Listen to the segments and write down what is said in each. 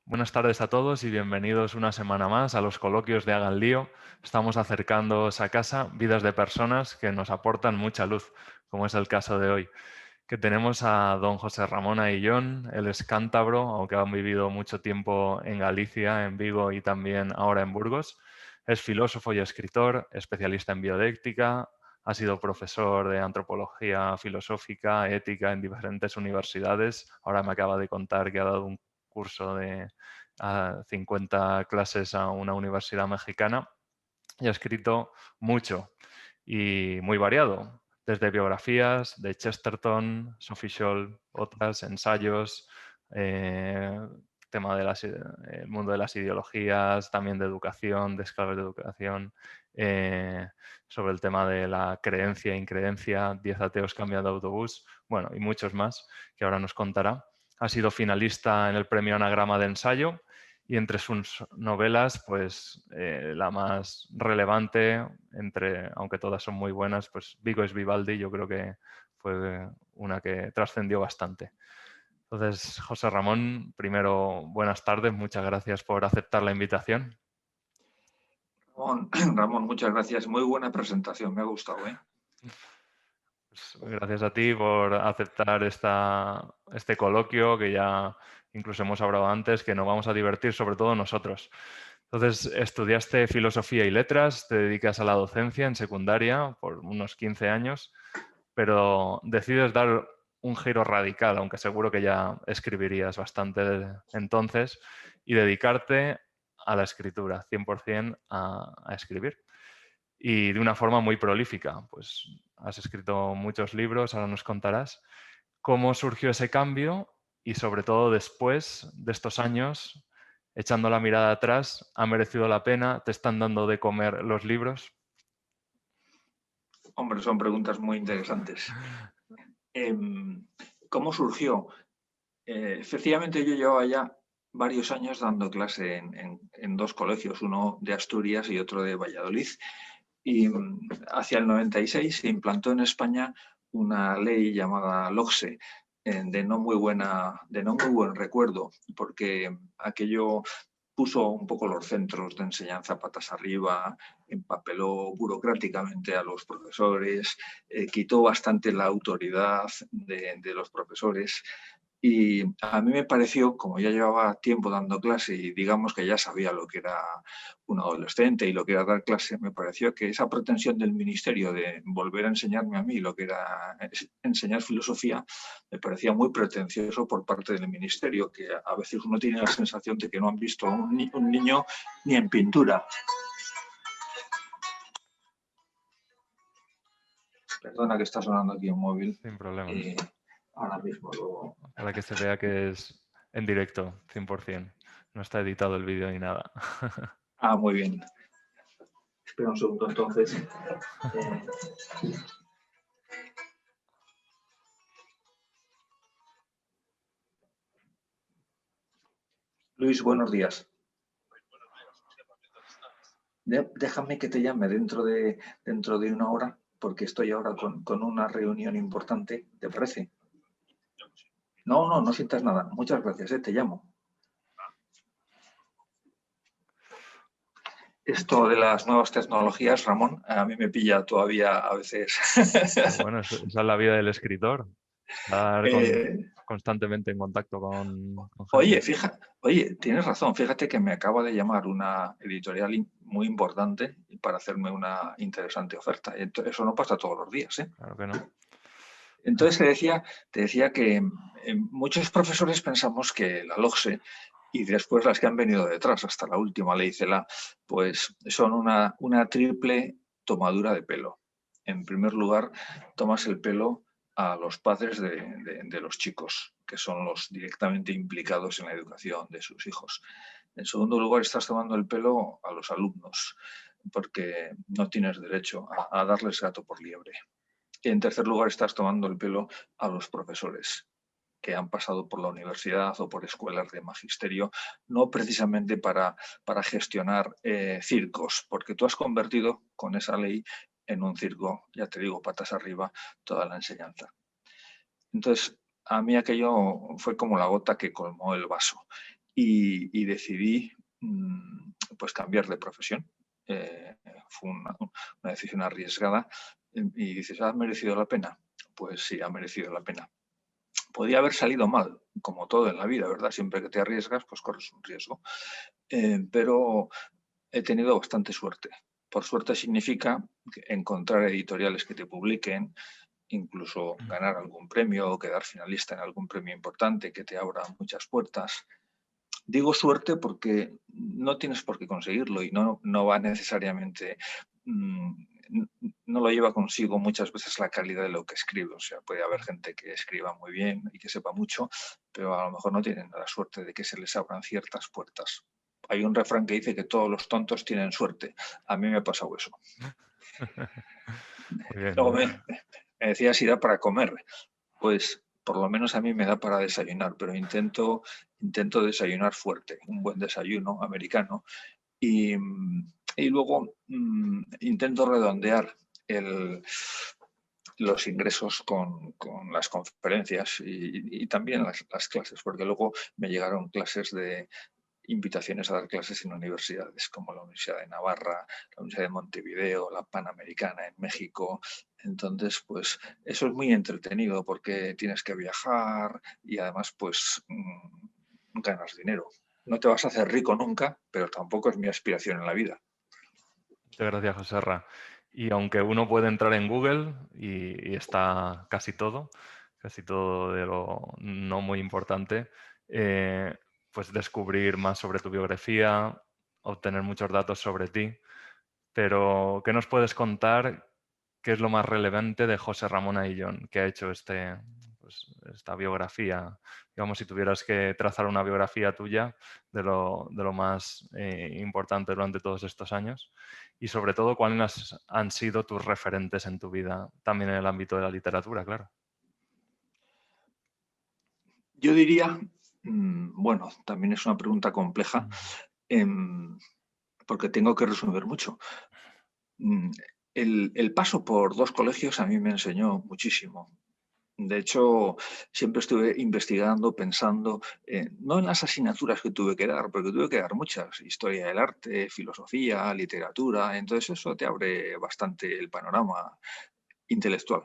Buenas tardes a todos y bienvenidos una semana más a los coloquios de Hagan Lío. Estamos acercándoos a casa vidas de personas que nos aportan mucha luz, como es el caso de hoy, que tenemos a don José Ramón Aillón. Él es cántabro, aunque ha vivido mucho tiempo en Galicia, en Vigo y también ahora en Burgos. Es filósofo y escritor, especialista en bioética, ha sido profesor de antropología filosófica, ética en diferentes universidades. Ahora me acaba de contar que ha dado un curso de 50 clases a una universidad mexicana y ha escrito mucho y muy variado, desde biografías de Chesterton, Sophie Scholl, otras, ensayos, tema el mundo de las ideologías, también de educación, de esclavos de educación, sobre el tema de la creencia e increencia, 10 ateos cambian de autobús, bueno, y muchos más que ahora nos contará. Ha sido finalista en el premio Anagrama de Ensayo y entre sus novelas, pues la más relevante, aunque todas son muy buenas, pues Vigo es Vivaldi, yo creo que fue una que trascendió bastante. Entonces, José Ramón, primero, buenas tardes, muchas gracias por aceptar la invitación. Ramón, muchas gracias. Muy buena presentación, me ha gustado, ¿eh? Pues, gracias a ti por aceptar este coloquio que ya incluso hemos hablado antes, que nos vamos a divertir sobre todo nosotros. Entonces, estudiaste filosofía y letras, te dedicas a la docencia en secundaria por unos 15 años, pero decides dar un giro radical, aunque seguro que ya escribirías bastante entonces, y dedicarte a la escritura, 100% a escribir. Y de una forma muy prolífica. Pues has escrito muchos libros, ahora nos contarás cómo surgió ese cambio y sobre todo después de estos años, echando la mirada atrás, ¿ha merecido la pena? ¿Te están dando de comer los libros? Hombre, son preguntas muy interesantes. ¿Cómo surgió? Efectivamente, yo llevaba ya varios años dando clase en dos colegios, uno de Asturias y otro de Valladolid. Y hacia el 96 se implantó en España una ley llamada LOGSE, de no muy buen recuerdo, porque aquello puso un poco los centros de enseñanza patas arriba, empapeló burocráticamente a los profesores, quitó bastante la autoridad de los profesores. Y a mí me pareció, como ya llevaba tiempo dando clase y digamos que ya sabía lo que era un adolescente y lo que era dar clase, me pareció que esa pretensión del ministerio de volver a enseñarme a mí lo que era enseñar filosofía, me parecía muy pretencioso por parte del ministerio, que a veces uno tiene la sensación de que no han visto a un niño ni en pintura. Perdona que está sonando aquí un móvil. Sin problemas. Eh, Ahora mismo lo... Para que se vea que es en directo, 100%. No está editado el vídeo ni nada. Ah, muy bien. Espera un segundo entonces. Luis, buenos días. Déjame que te llame dentro de una hora, porque estoy ahora con una reunión importante. ¿Te parece? No, no, no sientas nada. Muchas gracias, te llamo. Esto de las nuevas tecnologías, Ramón, a mí me pilla todavía a veces. Pero bueno, esa es la vida del escritor. Estar eh, constantemente en contacto con gente. Oye, tienes razón. Fíjate que me acaba de llamar una editorial muy importante para hacerme una interesante oferta. Eso no pasa todos los días, ¿eh? Claro que no. Entonces te decía que muchos profesores pensamos que la LOGSE y después las que han venido detrás, hasta la última ley CELA, pues son una triple tomadura de pelo. En primer lugar, tomas el pelo a los padres de los chicos, que son los directamente implicados en la educación de sus hijos. En segundo lugar, estás tomando el pelo a los alumnos, porque no tienes derecho a darles gato por liebre. Y en tercer lugar, estás tomando el pelo a los profesores que han pasado por la universidad o por escuelas de magisterio, no precisamente para gestionar circos, porque tú has convertido con esa ley en un circo, ya te digo, patas arriba, toda la enseñanza. Entonces, a mí aquello fue como la gota que colmó el vaso. y decidí pues cambiar de profesión. Fue una decisión arriesgada y dices, ¿ha merecido la pena? Pues sí, ha merecido la pena. Podía haber salido mal, como todo en la vida, ¿verdad? Siempre que te arriesgas, pues corres un riesgo. Pero he tenido bastante suerte. Por suerte significa encontrar editoriales que te publiquen, incluso ganar algún premio o quedar finalista en algún premio importante que te abra muchas puertas. Digo suerte porque no tienes por qué conseguirlo y no va necesariamente, no lo lleva consigo muchas veces la calidad de lo que escribe. O sea, puede haber gente que escriba muy bien y que sepa mucho, pero a lo mejor no tienen la suerte de que se les abran ciertas puertas. Hay un refrán que dice que todos los tontos tienen suerte. A mí me ha pasado eso. Muy bien, Luego muy me, bien. me decía si da para comer. Pues por lo menos a mí me da para desayunar, pero intento desayunar fuerte, un buen desayuno americano. Y, y luego intento redondear los ingresos con las conferencias y también las clases, porque luego me llegaron clases de invitaciones a dar clases en universidades como la Universidad de Navarra, la Universidad de Montevideo, la Panamericana en México. Entonces, pues eso es muy entretenido porque tienes que viajar y además, pues ganas dinero. No te vas a hacer rico nunca, pero tampoco es mi aspiración en la vida. Muchas gracias, Joserra. Y aunque uno puede entrar en Google y está casi todo de lo no muy importante, pues descubrir más sobre tu biografía, obtener muchos datos sobre ti. Pero, ¿qué nos puedes contar? ¿Qué es lo más relevante de José Ramón Aillón, que ha hecho pues, esta biografía? Digamos, si tuvieras que trazar una biografía tuya de lo más importante durante todos estos años. Y sobre todo, ¿cuáles han sido tus referentes en tu vida, también en el ámbito de la literatura, claro? Yo diría, bueno, también es una pregunta compleja, porque tengo que resumir mucho. Mm, el paso por dos colegios a mí me enseñó muchísimo. De hecho, siempre estuve investigando, pensando, no en las asignaturas que tuve que dar, porque tuve que dar muchas, historia del arte, filosofía, literatura, entonces eso te abre bastante el panorama intelectual.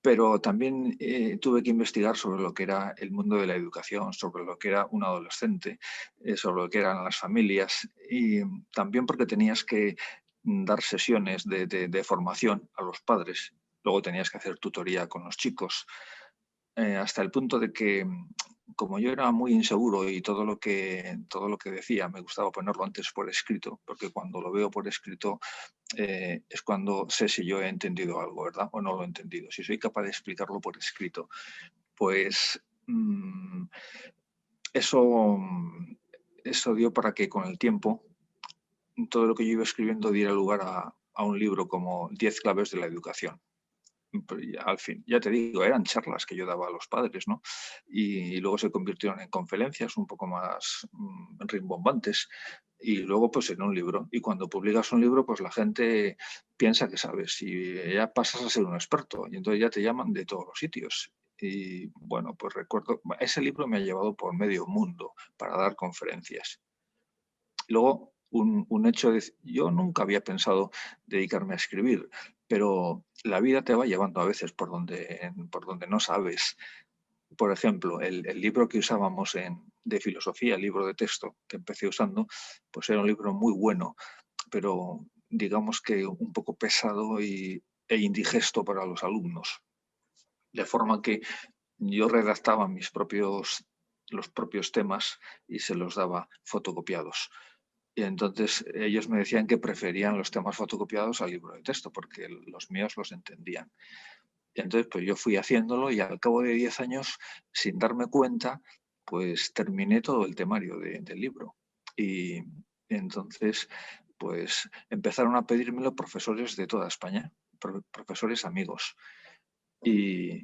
Pero también tuve que investigar sobre lo que era el mundo de la educación, sobre lo que era un adolescente, sobre lo que eran las familias y también porque tenías que dar sesiones de formación a los padres. Luego tenías que hacer tutoría con los chicos, hasta el punto de que, como yo era muy inseguro y todo lo que decía me gustaba ponerlo antes por escrito, porque cuando lo veo por escrito es cuando sé si yo he entendido algo, ¿verdad? O no lo he entendido. Si soy capaz de explicarlo por escrito, pues eso, eso dio para que con el tiempo todo lo que yo iba escribiendo diera lugar a un libro como 10 claves de la educación. Al fin, ya te digo, eran charlas que yo daba a los padres, ¿no? Y luego se convirtieron en conferencias un poco más rimbombantes y luego pues en un libro. Y cuando publicas un libro, pues la gente piensa que sabes y ya pasas a ser un experto y entonces ya te llaman de todos los sitios. Y bueno, pues recuerdo, ese libro me ha llevado por medio mundo para dar conferencias. Luego, un hecho de... Yo nunca había pensado dedicarme a escribir, pero la vida te va llevando a veces por donde no sabes. Por ejemplo, el libro que usábamos de filosofía, el libro de texto que empecé usando, pues era un libro muy bueno, pero digamos que un poco pesado e indigesto para los alumnos. De forma que yo redactaba los propios temas y se los daba fotocopiados. Y entonces ellos me decían que preferían los temas fotocopiados al libro de texto, porque los míos los entendían. Y entonces pues yo fui haciéndolo y al cabo de 10 años, sin darme cuenta, pues terminé todo el temario del libro. Y entonces pues empezaron a pedírmelo profesores de toda España, profesores amigos. Y,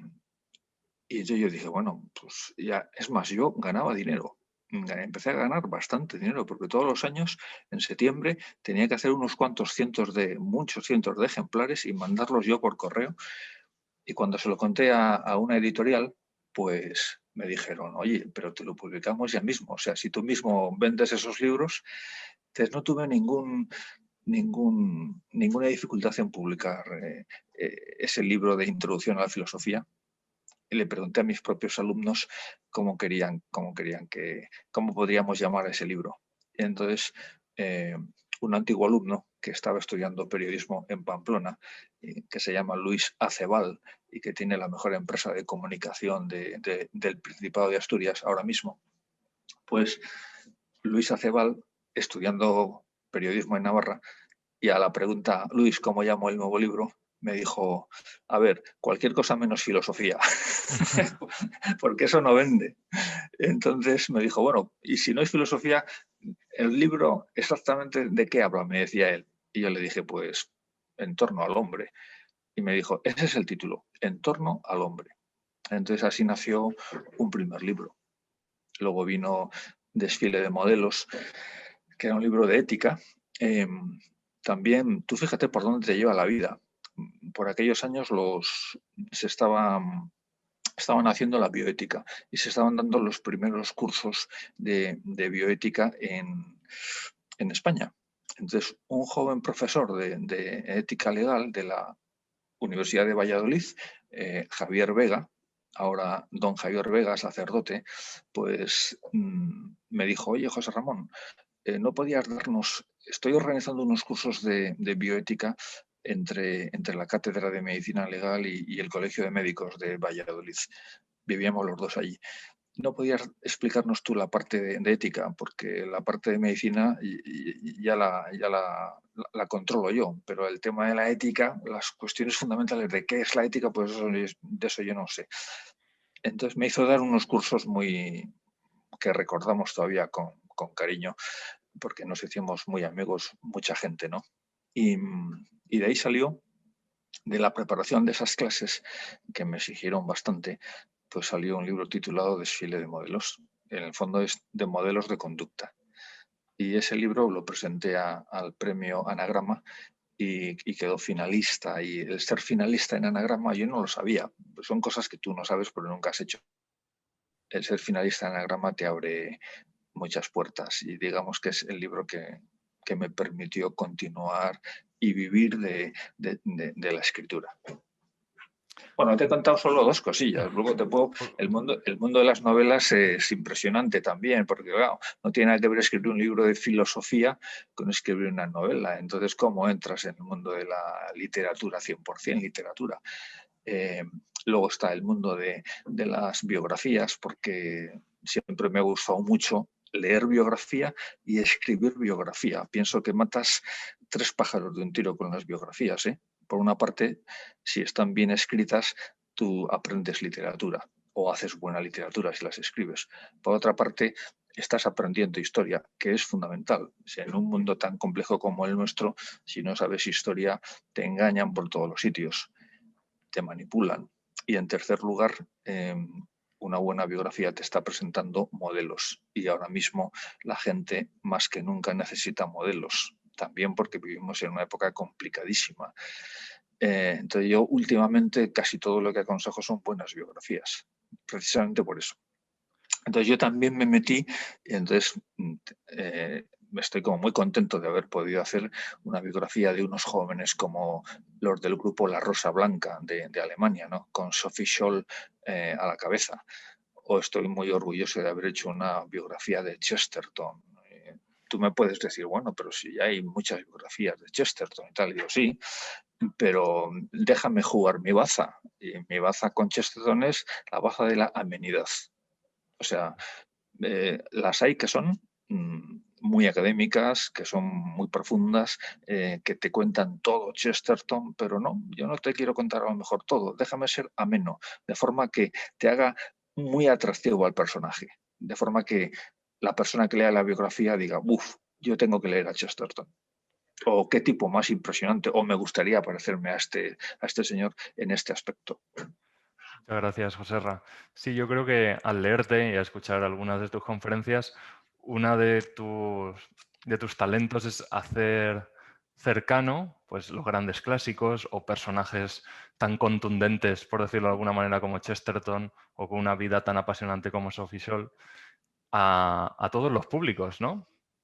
y yo dije, bueno, pues ya, es más, yo ganaba dinero. Empecé a ganar bastante dinero porque todos los años, en septiembre, tenía que hacer unos cuantos muchos cientos de ejemplares y mandarlos yo por correo. Y cuando se lo conté a una editorial, pues me dijeron, oye, pero te lo publicamos ya mismo. O sea, si tú mismo vendes esos libros, entonces no tuve ninguna dificultad en publicar ese libro de introducción a la filosofía. Y le pregunté a mis propios alumnos cómo podríamos llamar a ese libro. Y entonces, un antiguo alumno que estaba estudiando periodismo en Pamplona, que se llama Luis Acebal y que tiene la mejor empresa de comunicación del Principado de Asturias ahora mismo, pues Luis Acebal, estudiando periodismo en Navarra, y a la pregunta, Luis, ¿cómo llamo el nuevo libro? Me dijo, a ver, cualquier cosa menos filosofía, porque eso no vende. Entonces me dijo, bueno, y si no es filosofía, el libro exactamente de qué habla, me decía él. Y yo le dije, pues, en torno al hombre. Y me dijo, ese es el título, En torno al hombre. Entonces así nació un primer libro. Luego vino Desfile de modelos, que era un libro de ética. También, tú fíjate por dónde te lleva la vida. Por aquellos años estaban haciendo la bioética y se estaban dando los primeros cursos de bioética en España. Entonces, un joven profesor de ética legal de la Universidad de Valladolid, Javier Vega, ahora don Javier Vega, sacerdote, pues me dijo, oye, José Ramón, no podías darnos, estoy organizando unos cursos de bioética entre la Cátedra de Medicina Legal y el Colegio de Médicos de Valladolid. Vivíamos los dos allí. ¿No podías explicarnos tú la parte de ética? Porque la parte de medicina ya la controlo yo, pero el tema de la ética, las cuestiones fundamentales de qué es la ética, pues de eso yo no sé. Entonces me hizo dar unos cursos que recordamos todavía con cariño, porque nos hicimos muy amigos, mucha gente, ¿no? Y de ahí salió, de la preparación de esas clases, que me exigieron bastante, pues salió un libro titulado Desfile de modelos. En el fondo es de modelos de conducta. Y ese libro lo presenté al premio Anagrama y quedó finalista. Y el ser finalista en Anagrama yo no lo sabía. Son cosas que tú no sabes pero nunca has hecho. El ser finalista en Anagrama te abre muchas puertas y digamos que es el libro que me permitió continuar y vivir de la escritura. Bueno, te he contado solo dos cosillas. Luego el mundo de las novelas es impresionante también, porque claro, no tiene nada que ver escribir un libro de filosofía con escribir una novela. Entonces, ¿cómo entras en el mundo de la literatura, 100% literatura? Eh, Luego está el mundo de las biografías, porque siempre me ha gustado mucho leer biografía y escribir biografía. Pienso que matas 3 pájaros de un tiro con las biografías, ¿eh? Por una parte, si están bien escritas, tú aprendes literatura o haces buena literatura si las escribes. Por otra parte, estás aprendiendo historia, que es fundamental. O sea, en un mundo tan complejo como el nuestro, si no sabes historia, te engañan por todos los sitios, te manipulan. Y en tercer lugar, una buena biografía te está presentando modelos. Y ahora mismo la gente más que nunca necesita modelos, también porque vivimos en una época complicadísima. Entonces yo últimamente casi todo lo que aconsejo son buenas biografías, precisamente por eso. Entonces yo también me metí y entonces estoy como muy contento de haber podido hacer una biografía de unos jóvenes como los del grupo La Rosa Blanca de Alemania, ¿no? Con Sophie Scholl a la cabeza. O estoy muy orgulloso de haber hecho una biografía de Chesterton. Tú me puedes decir, bueno, pero si ya hay muchas biografías de Chesterton y tal, y digo, sí, pero déjame jugar mi baza. Y mi baza con Chesterton es la baza de la amenidad. O sea, las hay que son muy académicas, que son muy profundas, que te cuentan todo Chesterton, pero no, yo no te quiero contar a lo mejor todo, déjame ser ameno, de forma que te haga muy atractivo al personaje, de forma que la persona que lea la biografía diga, uff, yo tengo que leer a Chesterton. O qué tipo más impresionante, o me gustaría parecerme a este señor en este aspecto. Muchas gracias, Joserra. Sí, yo creo que al leerte y a escuchar algunas de tus conferencias, una de tus talentos es hacer cercano, pues los grandes clásicos o personajes tan contundentes, por decirlo de alguna manera, como Chesterton, o con una vida tan apasionante como Sophie Scholl, a todos los públicos, ¿no?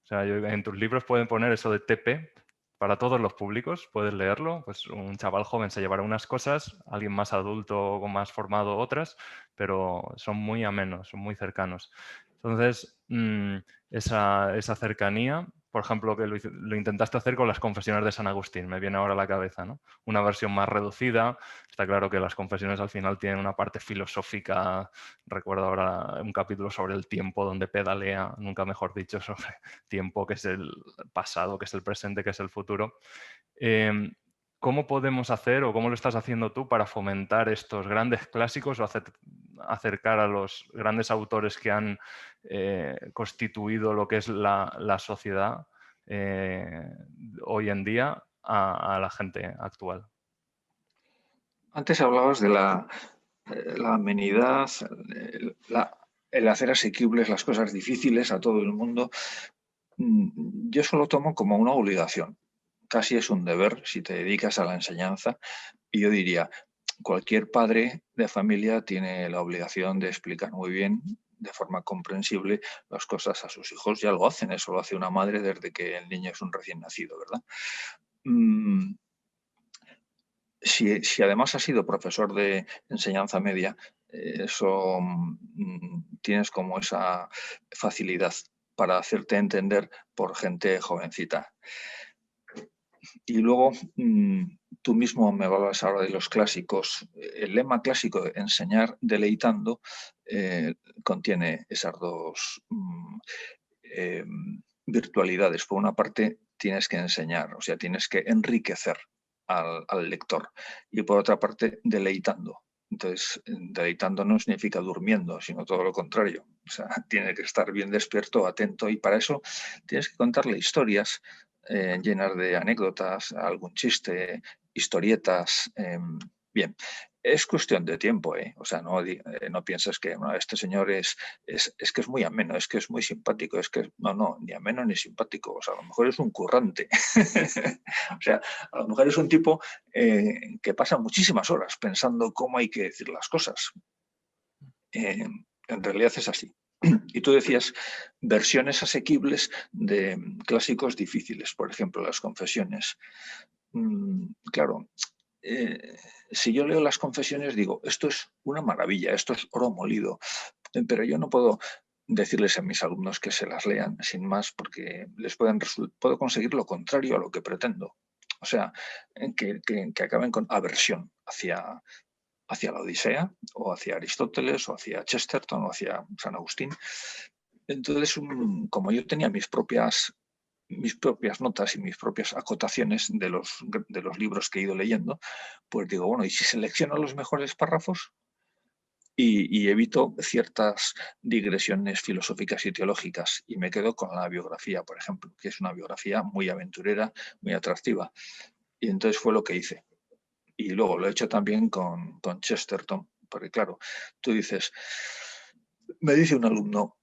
O sea, en tus libros pueden poner eso de TP para todos los públicos, puedes leerlo, pues un chaval joven se llevará unas cosas, alguien más adulto o más formado otras, pero son muy amenos, son muy cercanos. Entonces, esa cercanía, por ejemplo, que lo intentaste hacer con las confesiones de San Agustín, me viene ahora a la cabeza, ¿no? Una versión más reducida. Está claro que las confesiones al final tienen una parte filosófica. Recuerdo ahora un capítulo sobre el tiempo donde pedalea, nunca mejor dicho, sobre tiempo, que es el pasado, que es el presente, que es el futuro. Em, ¿Cómo podemos hacer o cómo lo estás haciendo tú para fomentar estos grandes clásicos o acercar a los grandes autores que han constituido lo que es la sociedad hoy en día a la gente actual? Antes hablabas de la amenidad, el hacer asequibles las cosas difíciles a todo el mundo. Yo eso lo tomo como una obligación. Casi es un deber si te dedicas a la enseñanza. Y yo diría, cualquier padre de familia tiene la obligación de explicar muy bien, de forma comprensible, las cosas a sus hijos. Ya lo hacen, eso lo hace una madre desde que el niño es un recién nacido, ¿verdad? Si además has sido profesor de enseñanza media, eso tienes como esa facilidad para hacerte entender por gente jovencita. Y luego tú mismo me hablas ahora de los clásicos. El lema clásico de enseñar deleitando contiene esas dos virtualidades. Por una parte, tienes que enseñar, o sea, tienes que enriquecer al lector. Y por otra parte, deleitando. Entonces, deleitando no significa durmiendo, sino todo lo contrario. O sea, tiene que estar bien despierto, atento, y para eso tienes que contarle historias llenas de anécdotas, algún chiste, historietas. Bien, es cuestión de tiempo, ¿eh? O sea, no pienses que bueno, este señor es que es muy ameno, es que es muy simpático, es que no, ni ameno ni simpático. O sea, a lo mejor es un currante. O sea, a lo mejor es un tipo que pasa muchísimas horas pensando cómo hay que decir las cosas. En realidad es así. Y tú decías versiones asequibles de clásicos difíciles, por ejemplo, las confesiones. Claro, si yo leo las confesiones digo, esto es una maravilla, esto es oro molido, pero yo no puedo decirles a mis alumnos que se las lean sin más porque puedo conseguir lo contrario a lo que pretendo. O sea, que acaben con aversión hacia la Odisea o hacia Aristóteles o hacia Chesterton o hacia San Agustín. Entonces, como yo tenía mis propias notas y mis propias acotaciones de los libros que he ido leyendo, pues digo, bueno, ¿y si selecciono los mejores párrafos y evito ciertas digresiones filosóficas y teológicas y me quedo con la biografía, por ejemplo, que es una biografía muy aventurera, muy atractiva? Y entonces fue lo que hice. Y luego lo he hecho también con Chesterton, porque claro, tú dices, me dice un alumno,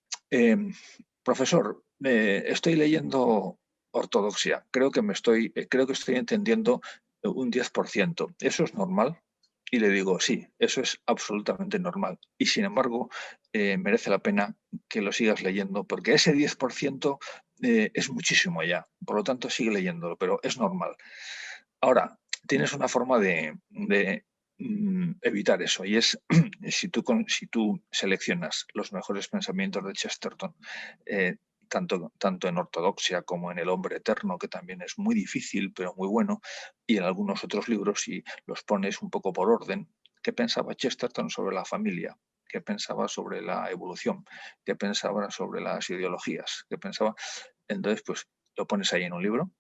profesor, estoy leyendo ortodoxia, creo que estoy entendiendo un 10%. ¿Eso es normal? Y le digo, sí, eso es absolutamente normal. Y sin embargo, merece la pena que lo sigas leyendo, porque ese 10% es muchísimo ya. Por lo tanto, sigue leyéndolo, pero es normal. Ahora, tienes una forma de evitar eso, y es si tú seleccionas los mejores pensamientos de Chesterton, tanto en Ortodoxia como en El hombre eterno, que también es muy difícil, pero muy bueno, y en algunos otros libros, si los pones un poco por orden, ¿qué pensaba Chesterton sobre la familia? ¿Qué pensaba sobre la evolución? ¿Qué pensaba sobre las ideologías? ¿Qué pensaba? Entonces, pues lo pones ahí en un libro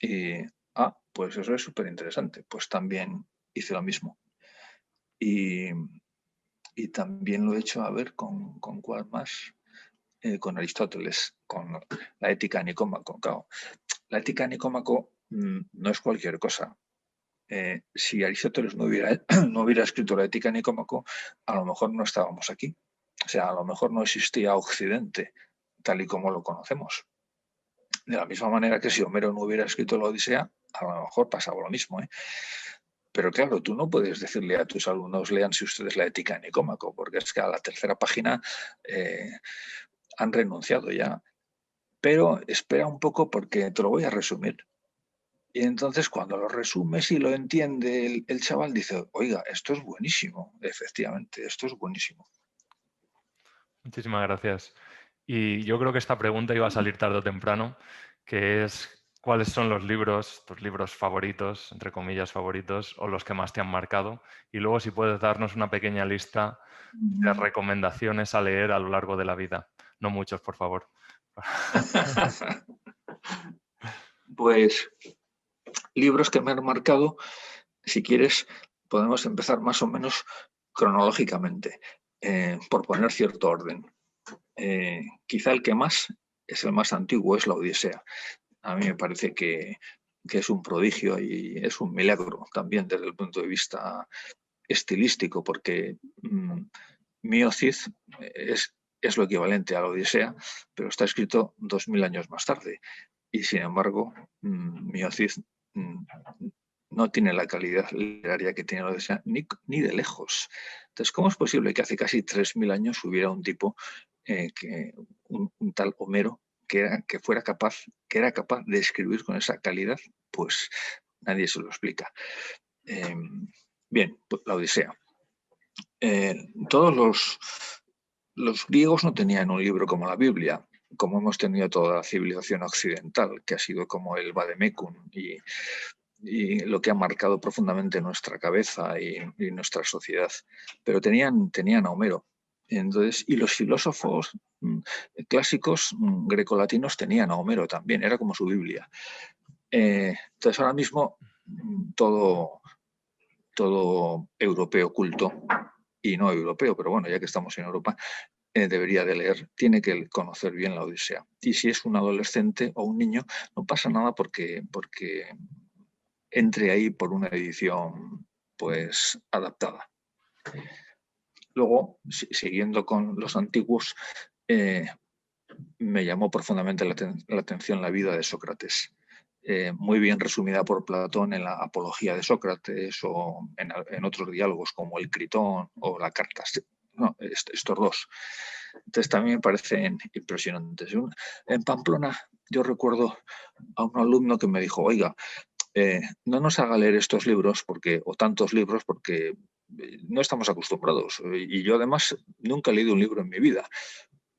y, pues eso es súper interesante. Pues también hice lo mismo. Y, y también lo he hecho, a ver, ¿con cuál más? Con Aristóteles, con la ética de Nicómaco. Claro, la ética de Nicómaco no es cualquier cosa. Si Aristóteles no hubiera escrito la ética de Nicómaco, a lo mejor no estábamos aquí. O sea, a lo mejor no existía Occidente tal y como lo conocemos. De la misma manera que si Homero no hubiera escrito la Odisea, a lo mejor pasaba lo mismo, ¿eh? Pero claro, tú no puedes decirle a tus alumnos, lean si ustedes la Ética de Nicómaco, porque es que a la tercera página han renunciado ya. Pero espera un poco porque te lo voy a resumir. Y entonces cuando lo resumes y lo entiende el chaval, dice, oiga, esto es buenísimo, efectivamente, esto es buenísimo. Muchísimas gracias. Y yo creo que esta pregunta iba a salir tarde o temprano, que es ¿cuáles son los libros, tus libros favoritos, entre comillas favoritos, o los que más te han marcado? Y luego si puedes darnos una pequeña lista de recomendaciones a leer a lo largo de la vida. No muchos, por favor. Pues libros que me han marcado, si quieres, podemos empezar más o menos cronológicamente, por poner cierto orden. Quizá el que más es el más antiguo, es la Odisea. A mí me parece que es un prodigio y es un milagro también desde el punto de vista estilístico, porque Mio Cid es lo equivalente a la Odisea, pero está escrito 2000 años más tarde. Y sin embargo, Mio Cid no tiene la calidad literaria que tiene la Odisea, ni de lejos. Entonces, ¿cómo es posible que hace casi 3000 años hubiera un tipo, un tal Homero, que era capaz de escribir con esa calidad? Pues nadie se lo explica. Bien, pues la Odisea. Todos los griegos no tenían un libro como la Biblia, como hemos tenido toda la civilización occidental, que ha sido como el Vademecum y lo que ha marcado profundamente nuestra cabeza y nuestra sociedad. Pero tenían a Homero. Entonces, y los filósofos clásicos grecolatinos tenían a Homero también, era como su Biblia. Entonces, ahora mismo todo europeo culto, y no europeo, pero bueno, ya que estamos en Europa, debería de leer, tiene que conocer bien la Odisea. Y si es un adolescente o un niño, no pasa nada porque entre ahí por una edición pues adaptada. Luego, siguiendo con los antiguos, me llamó profundamente la atención la vida de Sócrates. Muy bien resumida por Platón en la Apología de Sócrates o en otros diálogos como el Critón o la Carta. No, estos dos. Entonces también me parecen impresionantes. En Pamplona yo recuerdo a un alumno que me dijo, oiga, no nos haga leer estos libros o tantos libros porque no estamos acostumbrados. Y yo además nunca he leído un libro en mi vida.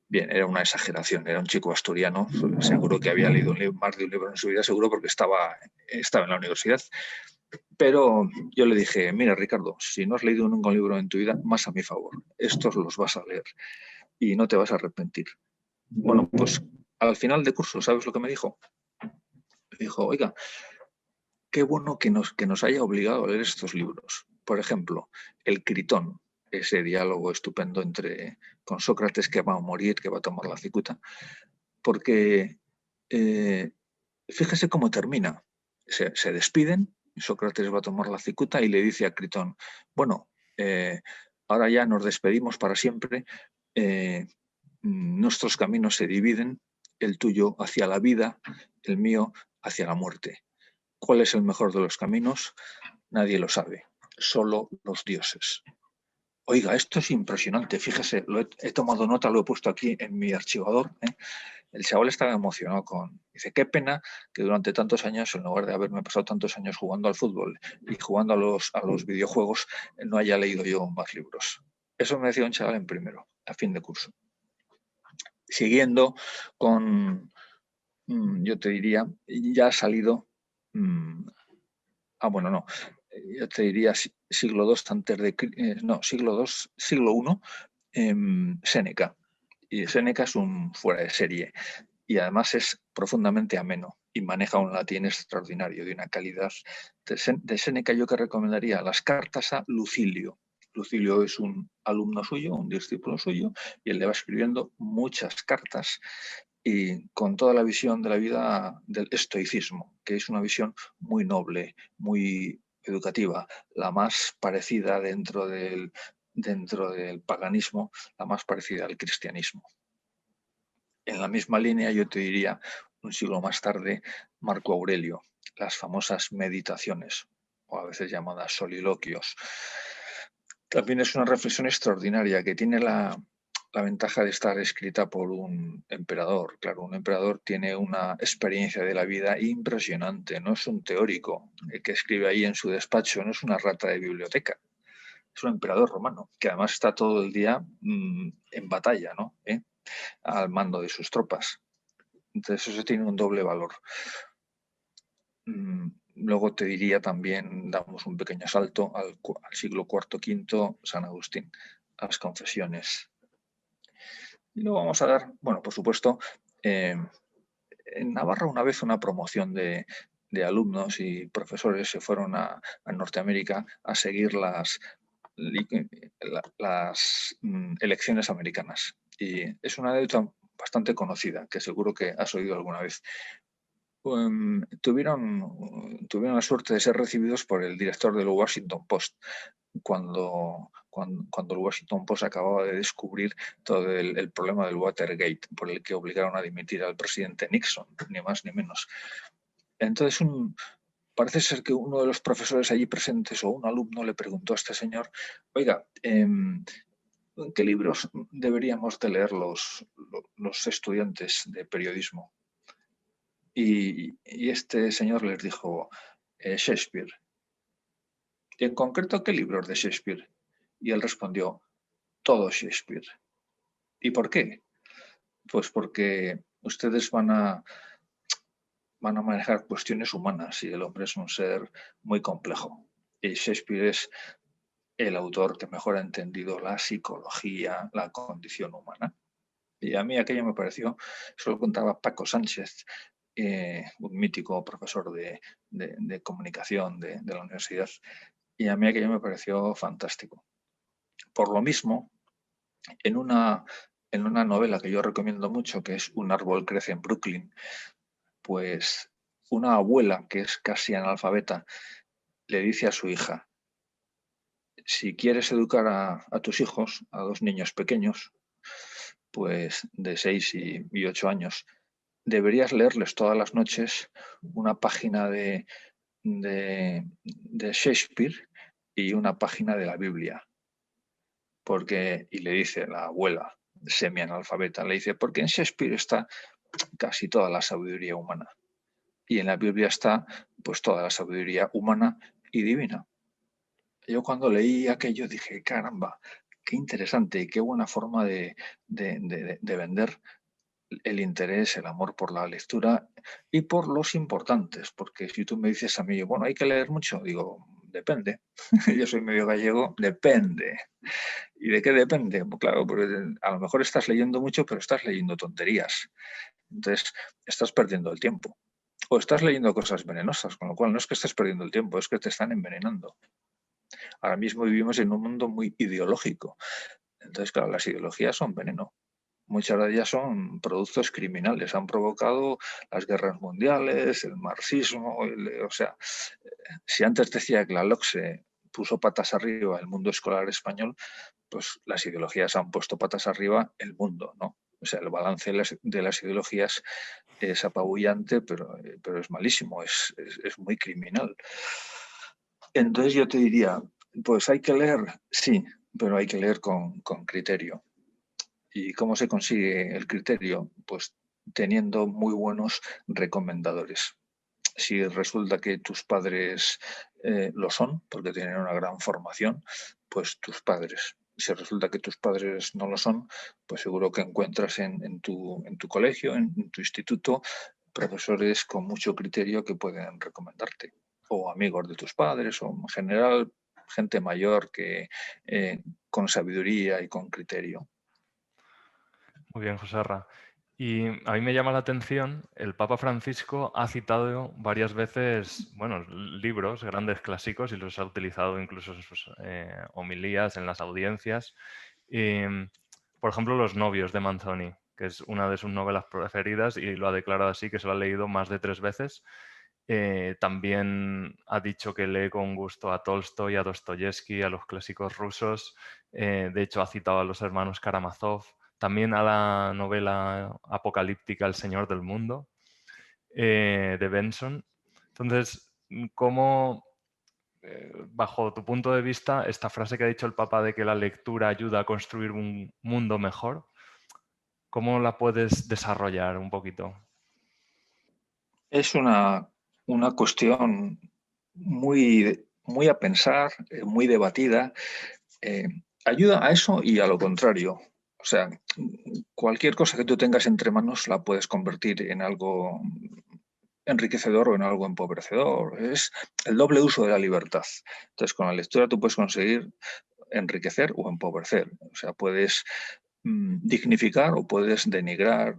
Bien, era una exageración, era un chico asturiano, seguro que había leído más de un libro en su vida, seguro porque estaba en la universidad. Pero yo le dije, mira Ricardo, si no has leído nunca un libro en tu vida, más a mi favor, estos los vas a leer y no te vas a arrepentir. Bueno, pues al final de curso, ¿sabes lo que me dijo? Me dijo, oiga, qué bueno que nos haya obligado a leer estos libros. Por ejemplo, el Critón, ese diálogo estupendo con Sócrates que va a morir, que va a tomar la cicuta, porque fíjese cómo termina. Se despiden, Sócrates va a tomar la cicuta y le dice a Critón, bueno, ahora ya nos despedimos para siempre, nuestros caminos se dividen, el tuyo hacia la vida, el mío hacia la muerte. ¿Cuál es el mejor de los caminos? Nadie lo sabe, solo los dioses. Oiga, esto es impresionante, fíjese, he tomado nota, lo he puesto aquí en mi archivador. El chaval estaba emocionado dice, qué pena que durante tantos años, en lugar de haberme pasado tantos años jugando al fútbol y jugando a los videojuegos, no haya leído yo más libros. Eso me decía un chaval en primero, a fin de curso. Siguiendo con, yo te diría, ya ha salido... bueno, no. Yo te diría siglo II antes de siglo I, Séneca. Y Séneca es un fuera de serie y además es profundamente ameno y maneja un latín extraordinario de una calidad. De Séneca yo que recomendaría las cartas a Lucilio. Lucilio es un alumno suyo, un discípulo suyo, y él le va escribiendo muchas cartas y con toda la visión de la vida del estoicismo, que es una visión muy noble, muy educativa, la más parecida dentro del paganismo, la más parecida al cristianismo. En la misma línea yo te diría, un siglo más tarde, Marco Aurelio. las famosas meditaciones, o a veces llamadas soliloquios. También es una reflexión extraordinaria que tiene la ventaja de estar escrita por un emperador. Claro, un emperador tiene una experiencia de la vida impresionante, no es un teórico que escribe ahí en su despacho, no es una rata de biblioteca, es un emperador romano, que además está todo el día en batalla, ¿no? Al mando de sus tropas. Entonces eso tiene un doble valor. Luego te diría también, damos un pequeño salto al siglo IV, V, San Agustín, las confesiones. Y luego vamos a dar, bueno, por supuesto, en Navarra una vez una promoción de alumnos y profesores se fueron a Norteamérica a seguir las elecciones americanas. Y es una anécdota bastante conocida, que seguro que has oído alguna vez. Tuvieron la suerte de ser recibidos por el director del Washington Post cuando el Washington Post acababa de descubrir todo el problema del Watergate, por el que obligaron a dimitir al presidente Nixon, ni más ni menos. Entonces, parece ser que uno de los profesores allí presentes o un alumno le preguntó a este señor, oiga, ¿qué libros deberíamos de leer los estudiantes de periodismo? Y este señor les dijo, Shakespeare. ¿Y en concreto qué libros de Shakespeare? Y él respondió, todo Shakespeare. ¿Y por qué? Pues porque ustedes van a manejar cuestiones humanas y el hombre es un ser muy complejo. Y Shakespeare es el autor que mejor ha entendido la psicología, la condición humana. Y a mí aquello me pareció, eso lo contaba Paco Sánchez, un mítico profesor de comunicación de la universidad, y a mí aquello me pareció fantástico. Por lo mismo, en una novela que yo recomiendo mucho, que es Un árbol crece en Brooklyn, pues una abuela que es casi analfabeta le dice a su hija, si quieres educar a tus hijos, a dos niños pequeños, pues de 6 y 8 años, deberías leerles todas las noches una página de Shakespeare y una página de la Biblia. Y le dice la abuela, semi-analfabeta, le dice, porque en Shakespeare está casi toda la sabiduría humana y en la Biblia está pues toda la sabiduría humana y divina. Yo cuando leí aquello dije, caramba, qué interesante y qué buena forma de vender el interés, el amor por la lectura y por los importantes, porque si tú me dices a mí, bueno, hay que leer mucho, digo, depende. Yo soy medio gallego, depende. ¿Y de qué depende? Pues claro, porque a lo mejor estás leyendo mucho, pero estás leyendo tonterías. Entonces, estás perdiendo el tiempo. O estás leyendo cosas venenosas, con lo cual no es que estés perdiendo el tiempo, es que te están envenenando. Ahora mismo vivimos en un mundo muy ideológico. Entonces, claro, las ideologías son veneno. Muchas de ellas son productos criminales, han provocado las guerras mundiales, el marxismo, o sea, si antes decía que la LOCSE puso patas arriba el mundo escolar español, pues las ideologías han puesto patas arriba el mundo, ¿no? O sea, el balance de las ideologías es apabullante, pero es malísimo, es muy criminal. Entonces yo te diría, pues hay que leer, sí, pero hay que leer con criterio. ¿Y cómo se consigue el criterio? Pues teniendo muy buenos recomendadores. Si resulta que tus padres lo son, porque tienen una gran formación, pues tus padres. Si resulta que tus padres no lo son, pues seguro que encuentras en tu colegio, en tu instituto, profesores con mucho criterio que pueden recomendarte. O amigos de tus padres, o en general gente mayor que con sabiduría y con criterio. Muy bien, Joserra. Y a mí me llama la atención, el Papa Francisco ha citado varias veces, bueno, libros, grandes clásicos, y los ha utilizado incluso en sus homilías, en las audiencias. Por ejemplo, Los novios de Manzoni, que es una de sus novelas preferidas y lo ha declarado así, que se lo ha leído más de 3 veces. También ha dicho que lee con gusto a Tolstoy, a Dostoyevsky, a los clásicos rusos. De hecho, ha citado a los hermanos Karamazov. También a la novela apocalíptica El Señor del Mundo, de Benson. Entonces, ¿cómo, bajo tu punto de vista, esta frase que ha dicho el Papa de que la lectura ayuda a construir un mundo mejor, cómo la puedes desarrollar un poquito? Es una cuestión muy a pensar, muy debatida. eh, Ayuda a eso y a lo contrario. O sea, cualquier cosa que tú tengas entre manos la puedes convertir en algo enriquecedor o en algo empobrecedor. Es el doble uso de la libertad. Entonces, con la lectura tú puedes conseguir enriquecer o empobrecer. O sea, puedes dignificar o puedes denigrar,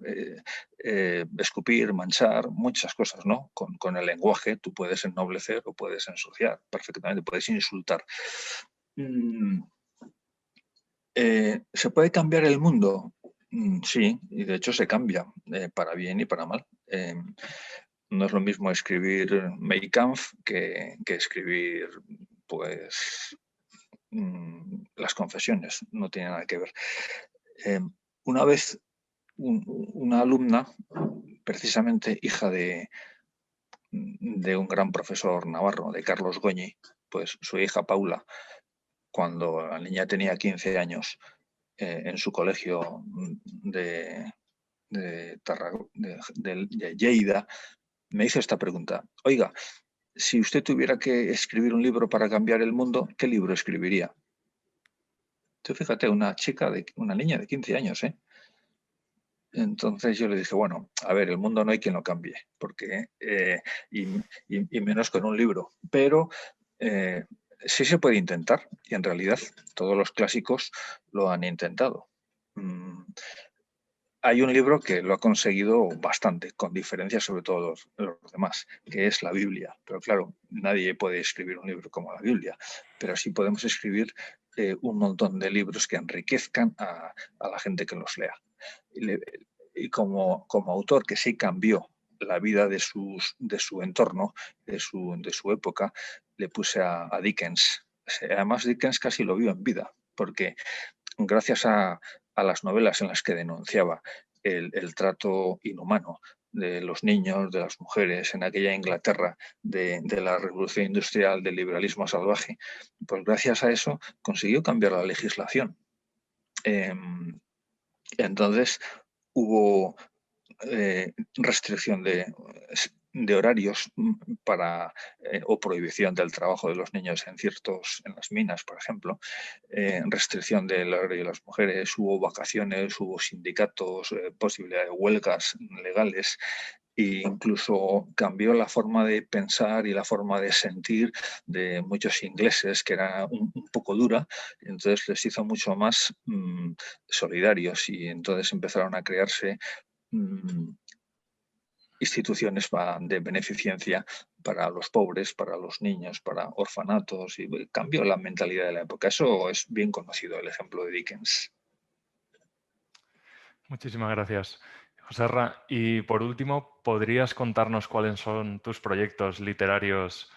escupir, manchar, muchas cosas, ¿no? Con el lenguaje tú puedes ennoblecer o puedes ensuciar perfectamente, puedes insultar. Mm, ¿Se puede cambiar el mundo? Sí, y de hecho se cambia, para bien y para mal. No es lo mismo escribir Mein Kampf que escribir, pues, las confesiones, no tiene nada que ver. Eh, una vez una alumna, precisamente hija de un gran profesor navarro, de Carlos Goñi, pues su hija Paula, cuando la niña tenía 15 años, en su colegio de Lleida, me hizo esta pregunta: oiga, si usted tuviera que escribir un libro para cambiar el mundo, ¿qué libro escribiría? Tú fíjate, una niña de 15 años, ¿eh? Entonces yo le dije, bueno, a ver, el mundo no hay quien lo cambie, porque, y menos con un libro, pero eh, sí se puede intentar, y en realidad todos los clásicos lo han intentado. Mm, Hay un libro que lo ha conseguido bastante, con diferencia sobre todo los demás, que es la Biblia. Pero claro, nadie puede escribir un libro como la Biblia, pero sí podemos escribir un montón de libros que enriquezcan a la gente que los lea. Y como autor que sí cambió la vida de su entorno, de su época, le puse a Dickens. Además, Dickens casi lo vio en vida, porque gracias a las novelas en las que denunciaba el trato inhumano de los niños, de las mujeres, en aquella Inglaterra de la revolución industrial, del liberalismo salvaje, pues gracias a eso consiguió cambiar la legislación. Eh, entonces hubo restricción de horarios para, o prohibición del trabajo de los niños en las minas, por ejemplo, restricción del horario de las mujeres, hubo vacaciones, hubo sindicatos, posibilidad de huelgas legales, e incluso cambió la forma de pensar y la forma de sentir de muchos ingleses, que era un poco dura, entonces les hizo mucho más solidarios, y entonces empezaron a crearse mm, instituciones de beneficencia para los pobres, para los niños, para orfanatos, y cambió la mentalidad de la época. Eso es bien conocido, el ejemplo de Dickens. Muchísimas gracias, Joserra. Y por último, ¿podrías contarnos cuáles son tus proyectos literarios?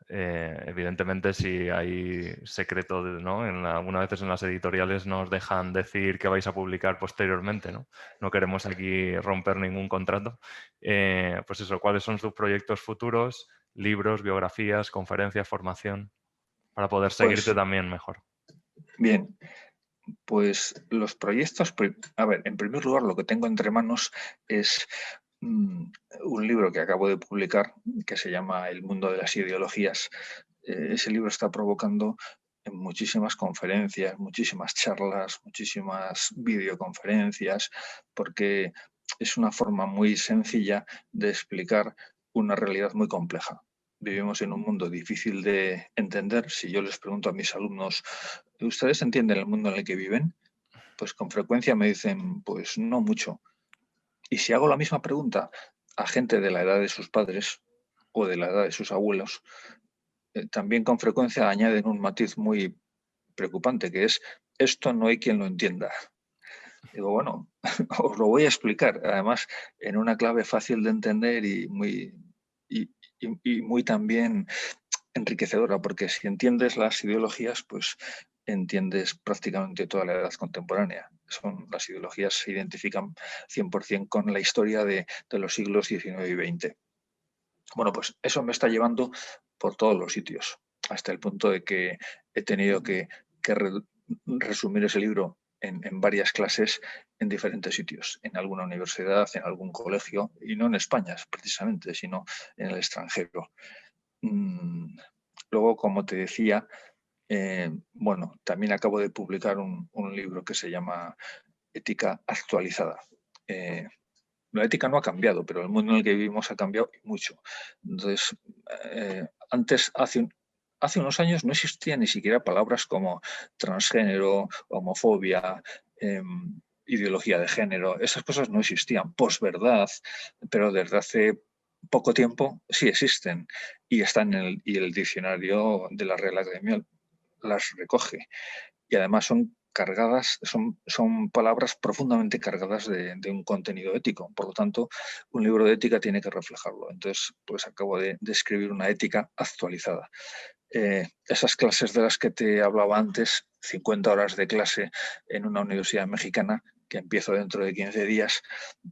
Evidentemente, si hay secreto, ¿no? Algunas veces en las editoriales nos dejan decir que vais a publicar posteriormente, ¿no? No queremos aquí romper ningún contrato. Pues eso, ¿cuáles son tus proyectos futuros? Libros, biografías, conferencias, formación, para poder seguirte Pues también mejor. bien, pues los proyectos, a ver, en primer lugar, lo que tengo entre manos es un libro que acabo de publicar que se llama El mundo de las ideologías. Ese libro está provocando muchísimas conferencias, muchísimas charlas, muchísimas videoconferencias, porque es una forma muy sencilla de explicar una realidad muy compleja. Vivimos en un mundo difícil de entender. Si yo les pregunto a mis alumnos, ¿ustedes entienden el mundo en el que viven? Pues con frecuencia me dicen, pues no mucho. Y si hago la misma pregunta a gente de la edad de sus padres o de la edad de sus abuelos, también con frecuencia añaden un matiz muy preocupante, que es: esto no hay quien lo entienda. Digo, bueno, os lo voy a explicar, además en una clave fácil de entender y, y muy también enriquecedora, porque si entiendes las ideologías, pues entiendes prácticamente toda la edad contemporánea. Las ideologías se identifican 100% con la historia de los siglos XIX y XX. Bueno, pues eso me está llevando por todos los sitios, hasta el punto de que he tenido que resumir ese libro en varias clases en diferentes sitios, en alguna universidad, en algún colegio, y no en España precisamente, sino en el extranjero. Mm, Luego, como te decía, bueno, también acabo de publicar un libro que se llama Ética actualizada. Eh, la ética no ha cambiado, pero el mundo en el que vivimos ha cambiado y mucho. Entonces, antes, hace unos años no existían ni siquiera palabras como transgénero, homofobia, ideología de género. Esas cosas no existían. Posverdad, pero desde hace poco tiempo sí existen y están y el diccionario de la Real Academia las recoge y además son cargadas, son palabras profundamente cargadas de un contenido ético. Por lo tanto, un libro de ética tiene que reflejarlo. Entonces, pues acabo de escribir una ética actualizada. Esas clases de las que te hablaba antes, 50 horas de clase en una universidad mexicana, que empiezo dentro de 15 días,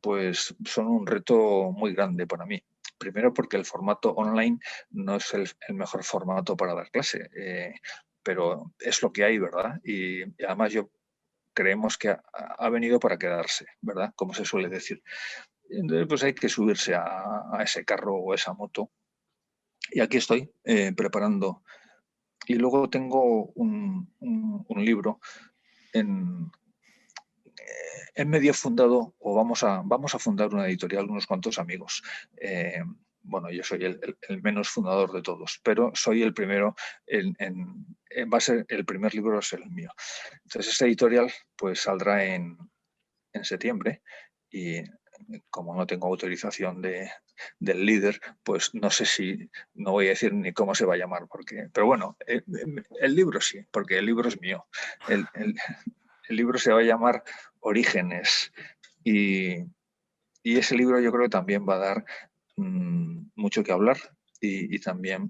pues son un reto muy grande para mí. Primero porque el formato online no es el mejor formato para dar clase, pero es lo que hay, ¿verdad? Y además yo creemos que ha venido para quedarse, ¿verdad? Como se suele decir. Entonces, pues hay que subirse a ese carro o esa moto. Y aquí estoy preparando. Y luego tengo un libro en, medio fundado, o vamos a fundar una editorial, unos cuantos amigos. Bueno, yo soy el menos fundador de todos, pero soy el primero, va a ser el primer libro, es el mío. Entonces, esta editorial pues saldrá en septiembre y como no tengo autorización del líder, pues no sé si, no voy a decir ni cómo se va a llamar, pero bueno, el libro sí, porque el libro es mío. El libro se va a llamar Orígenes y, y ese libro yo creo que también va a dar mucho que hablar y también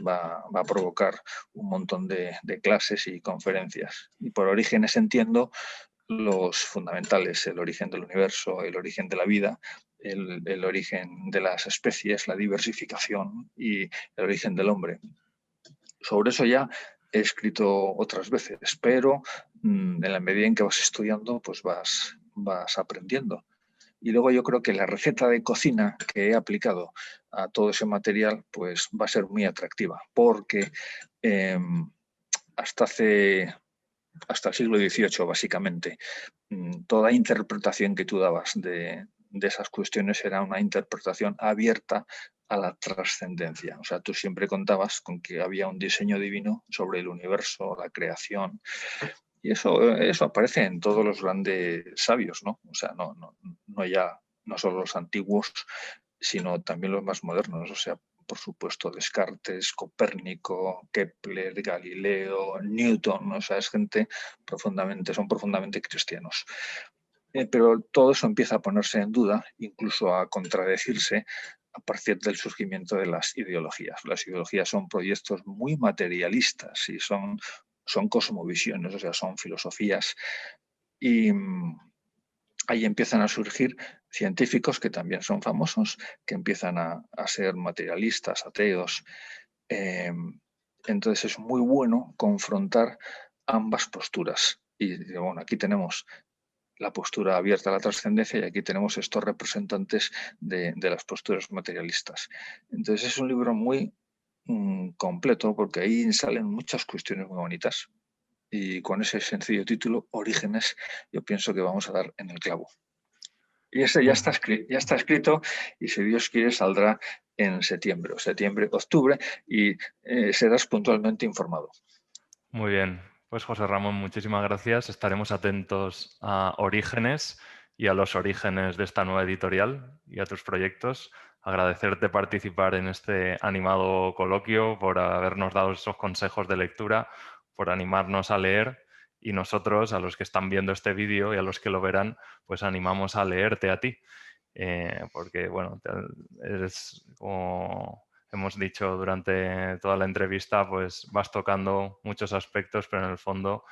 va a provocar un montón de clases y conferencias. Y por orígenes entiendo los fundamentales, el origen del universo, el origen de la vida, el origen de las especies, la diversificación y el origen del hombre. Sobre eso ya he escrito otras veces, pero en la medida en que vas estudiando, pues vas aprendiendo. Y luego yo creo que la receta de cocina que he aplicado a todo ese material, pues va a ser muy atractiva, porque eh, hasta hasta el siglo XVIII, básicamente, toda interpretación que tú dabas de esas cuestiones era una interpretación abierta a la trascendencia. O sea, tú siempre contabas con que había un diseño divino sobre el universo, la creación, y eso aparece en todos los grandes sabios, ¿no? O sea, no ya, no solo los antiguos, sino también los más modernos. O sea, por supuesto, Descartes, Copérnico, Kepler, Galileo, Newton, o sea, es gente son profundamente cristianos. Pero todo eso empieza a ponerse en duda, incluso a contradecirse a partir del surgimiento de las ideologías. Las ideologías son proyectos muy materialistas y son cosmovisiones, o sea, son filosofías. Y ahí empiezan a surgir científicos que también son famosos, que empiezan a ser materialistas, ateos. Eh, entonces es muy bueno confrontar ambas posturas. Y bueno, aquí tenemos la postura abierta a la trascendencia y aquí tenemos estos representantes de las posturas materialistas. Entonces es un libro muy completo porque ahí salen muchas cuestiones muy bonitas y con ese sencillo título, Orígenes, yo pienso que vamos a dar en el clavo. Y ese ya está escrito y si Dios quiere saldrá en septiembre, octubre y serás puntualmente informado. Muy bien, pues José Ramón, muchísimas gracias. Estaremos atentos a Orígenes y a los orígenes de esta nueva editorial y a tus proyectos. Agradecerte participar en este animado coloquio, por habernos dado esos consejos de lectura, por animarnos a leer y nosotros, a los que están viendo este vídeo y a los que lo verán, pues animamos a leerte a ti. Porque, bueno, eres como hemos dicho durante toda la entrevista, pues vas tocando muchos aspectos, pero en el fondo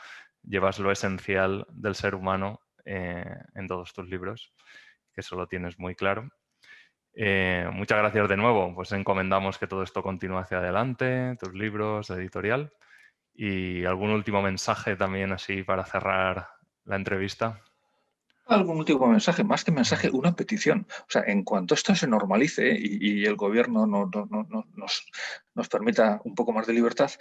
llevas lo esencial del ser humano en todos tus libros, que eso lo tienes muy claro. Muchas gracias de nuevo. Pues encomendamos que todo esto continúe hacia adelante, tus libros, la editorial. Y algún último mensaje también así para cerrar la entrevista. Algún último mensaje, más que Ujú. mensaje, una petición. O sea, en cuanto esto se normalice y el gobierno nos permita un poco más de libertad,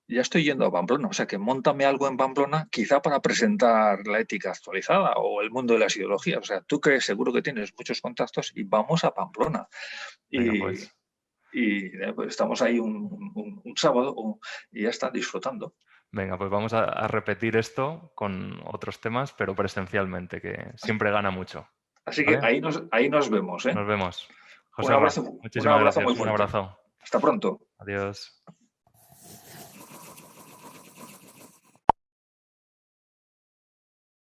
ya estoy yendo a Pamplona. O sea, que móntame algo en Pamplona, quizá para presentar la ética actualizada o el mundo de las ideologías. O sea, tú que seguro que tienes muchos contactos y vamos a Pamplona. Venga, Y, pues. pues estamos ahí un sábado y ya está disfrutando. Venga, pues vamos a repetir esto con otros temas, pero presencialmente, que siempre gana mucho. Así que ¿Vale? ahí nos vemos, ¿eh? Nos vemos. Un Joserra, abrazo, un muchísimas abrazo muy gracias. Un fuerte. abrazo. Hasta pronto. Adiós.